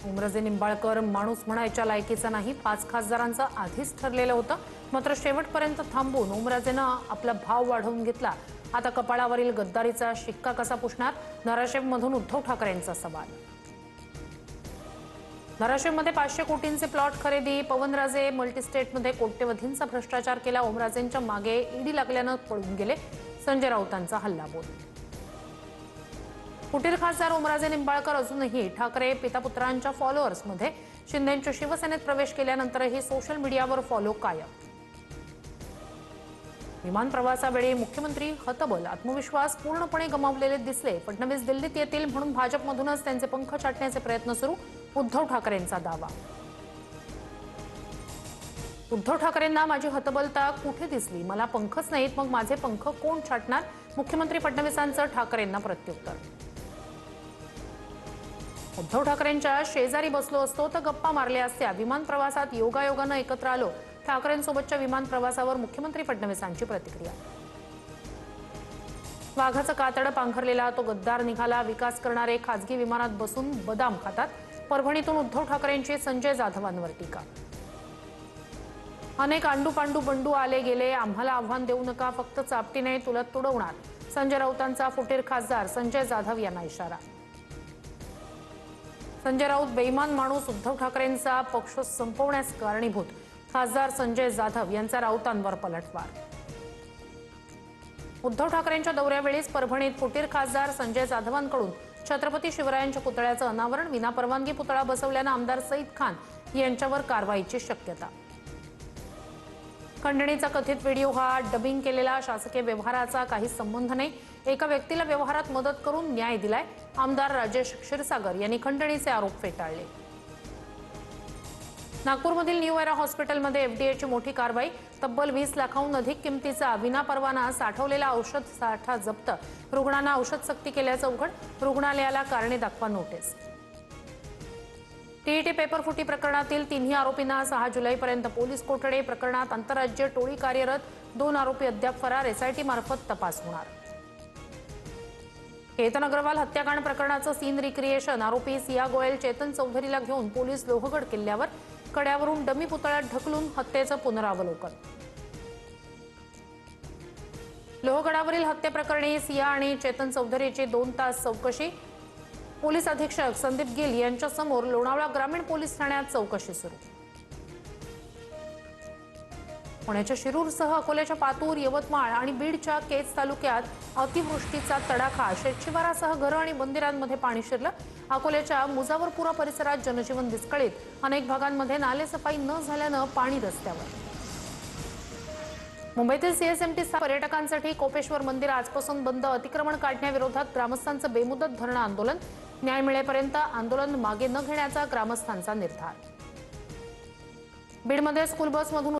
ओमराजे निंबाळकर माणूस म्हणायच्या लायकीचा नाही, 5 खासदारांचं आधीच ठरलेलं होतं. मात्र शेवटपर्यंत थांबून ओमराजेनं आपला भाव वाढवून घेतला. आता कपाळावरील गद्दारीचा शिक्का कसा पुसणार? धाराशिवमधून उद्धव ठाकरेंचा सवाल. धाराशिवमध्ये 500 कोटींचे प्लॉट खरेदी. पवनराजे मल्टीस्टेटमध्ये कोट्यवधींचा भ्रष्टाचार केला. ओमराजेंच्या मागे ईडी लागल्यानं पळून गेले. संजय राऊतांचा हल्लाबोल. फुटीर खासदार ओमराजे निंबाळकर अजूनही ठाकरे पितापुत्रांच्या फॉलोअर्समध्ये. शिंदेंच्या शिवसेनेत प्रवेश केल्यानंतरही सोशल मीडियावर फॉलो कायम. विमान प्रवासावेळी मुख्यमंत्री हतबल, आत्मविश्वास पूर्णपणे गमावलेले दिसले. फडणवीस दिल्लीत येतील म्हणून भाजपमधूनच त्यांचे पंख छाटण्याचे प्रयत्न सुरू. उद्धव ठाकरेंचा दावा. उद्धव ठाकरेंना माझी हतबलता कुठे दिसली? मला पंखच नाहीत, मग माझे पंख कोण छाटणार? मुख्यमंत्री फडणवीसांचं ठाकरेंना प्रत्युत्तर. उद्धव ठाकरेंच्या शेजारी बसलो असतो तर गप्पा मारल्या असत्या. विमान प्रवासात योगायोगानं एकत्र आलो. ठाकरेंसोबतच्या विमान प्रवासावर मुख्यमंत्री फडणवीसांची प्रतिक्रिया. वाघाचं कातडं पांघरलेला तो गद्दार निघाला. विकास करणारे खासगी विमानात बसून बदाम खातात. परभणीतून उद्धव ठाकरेंची संजय जाधवांवर टीका. अनेक आंडू बंडू आले गेले, आम्हाला आव्हान देऊ नका, फक्त चापटी नाही तुला तुडवणार. संजय राऊतांचा फुटीर खासदार संजय जाधव यांना इशारा. संजय राऊत बेईमान माणूस, उद्धव ठाकरेंचा पक्ष संपवण्यास कारणीभूत. खासदार संजय जाधव यांचा राऊतांवर पलटवार. उद्धव ठाकरेंच्या दौऱ्यावेळीच परभणीत फुटीर खासदार संजय जाधवांकडून छत्रपती शिवरायांच्या पुतळ्याचं अनावरण. विनापरवानगी पुतळा बसवल्यानं आमदार सईद खान यांच्यावर कारवाईची शक्यता. खंडणीचा कथित व्हिडिओ हा डबिंग केलेला, शासकीय व्यवहाराचा काही संबंध नाही. एका व्यक्तीला व्यवहारात मदत करून न्याय दिलाय. आमदार राजेश क्षीरसागर यांनी खंडणीचे आरोप फेटाळले. नागपूरमधील न्यू एरा हॉस्पिटलमध्ये एफडीएची मोठी कारवाई. तब्बल 20 लाखांहून अधिक किमतीचा विनापरवाना साठवलेला औषध साठा जप्त. रुग्णांना औषध सक्ती केल्याचं उघड. रुग्णालयाला कारणे दाखवा नोटीस. टीईटी पेपर फुटी प्रकरणातील 3ही आरोपींना 6 जुलैपर्यंत पोलीस कोठडी. प्रकरणात आंतरराज्य टोळी कार्यरत. 2 आरोपी अद्याप फरार. एसआयटी मार्फत तपास होणार. केतन अग्रवाल हत्याकांड प्रकरणाचं सीन रिक्रिएशन. आरोपी सिया गोयल चेतन चौधरीला घेऊन पोलीस लोहगड किल्ल्यावर. कड्यावरून डमी पुतळ्यात ढकलून हत्येचं पुनरावलोकन. लोहगडावरील हत्येप्रकरणी सिया आणि चेतन चौधरीची 2 तास चौकशी. पोलीस अधीक्षक संदीप गिल यांच्यासमोर लोणावळा ग्रामीण पोलीस ठाण्यात चौकशी सुरू. पुण्याच्या शिरूरसह अकोल्याच्या पातूर, यवतमाळ आणि बीडच्या केज तालुक्यात अतिवृष्टीचा तडाखा. शेतशिवारासह घरं आणि मंदिरांमध्ये पाणी शिरलं. अकोल्याच्या मुजावरपुरा परिसरात जनजीवन विस्कळीत. अनेक भागांमध्ये नालेसफाई न झाल्यानं पाणी रस्त्यावर. मुंबईतील सीएसएमटी पर्यटकांसाठी कोपेश्वर मंदिर आजपासून बंद. अतिक्रमण काढण्याविरोधात ग्रामस्थांचं बेमुदत धरणं आंदोलन. न्याय मिळेपर्यंत आंदोलन मागे न घेण्याचा ग्रामस्थांचा निर्धार. बीडमध्ये स्कूल बसमधून